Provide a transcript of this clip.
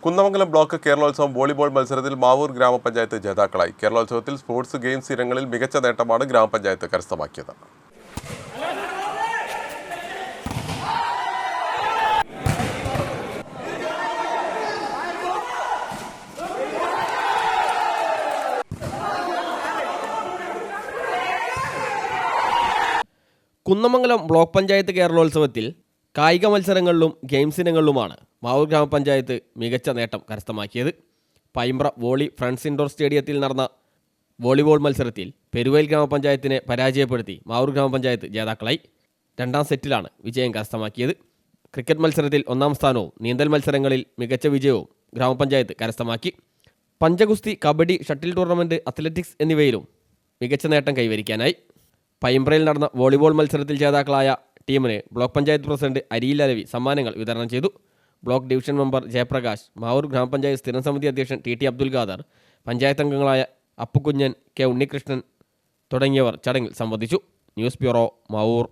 Kunnamangalam block കേരളോത്സവം volleyball മത്സരത്തിൽ മാവൂർ ഗ്രാമപഞ്ചായത്ത് ജേതാക്കളായി. കേരളോത്സവത്തിൽ സ്പോർട്സ് ഗെയിംസ് ഇനങ്ങളിൽ മികച്ച നേട്ടമാണ് ഗ്രാമപഞ്ചായത്ത് കരസ്ഥമാക്കിയത്. കുന്നമംഗലം ബ്ലോക്ക് പഞ്ചായത്ത് കേരളോത്സവത്തിൽ കായിക മത്സരങ്ങളിലും ഗെയിംസ് ഇനങ്ങളിലുമാണ് മാവൂർ ഗ്രാമപഞ്ചായത്ത് മികച്ച നേട്ടം കരസ്ഥമാക്കിയത്. പൈമ്പ്ര വോളി ഫ്രണ്ട്സ് ഇൻഡോർ സ്റ്റേഡിയത്തിൽ നടന്ന വോളിബോൾ മത്സരത്തിൽ പെരുവയൽ ഗ്രാമപഞ്ചായത്തിനെ പരാജയപ്പെടുത്തി മാവൂർ ഗ്രാമപഞ്ചായത്ത് ജേതാക്കളായി. രണ്ടാം സെറ്റിലാണ് വിജയം കരസ്ഥമാക്കിയത്. ക്രിക്കറ്റ് മത്സരത്തിൽ ഒന്നാം സ്ഥാനവും നീന്തൽ മത്സരങ്ങളിൽ മികച്ച വിജയവും ഗ്രാമപഞ്ചായത്ത് കരസ്ഥമാക്കി. പഞ്ചഗുസ്തി, കബഡി, ഷട്ടിൽ ടൂർണമെൻറ്റ്, അത്ലറ്റിക്സ് എന്നിവയിലും മികച്ച നേട്ടം കൈവരിക്കാനായി. പൈമ്പ്രയിൽ നടന്ന വോളിബോൾ മത്സരത്തിൽ ജേതാക്കളായ ടീമിന് ബ്ലോക്ക് പഞ്ചായത്ത് പ്രസിഡന്റ് അരിയിൽ അലവി സമ്മാനങ്ങൾ വിതരണം ചെയ്തു. Block division member Jayaprakash, Mavoor ഗ്രാമപഞ്ചായത്ത് സ്ഥിരം സമിതി അധ്യക്ഷൻ ടി അബ്ദുൽ ഖാദർ, പഞ്ചായത്ത് അംഗങ്ങളായ അപ്പുകുഞ്ഞൻ, കെ ഉണ്ണികൃഷ്ണൻ തുടങ്ങിയവർ ചടങ്ങിൽ സംബന്ധിച്ചു. News bureau, Mavoor.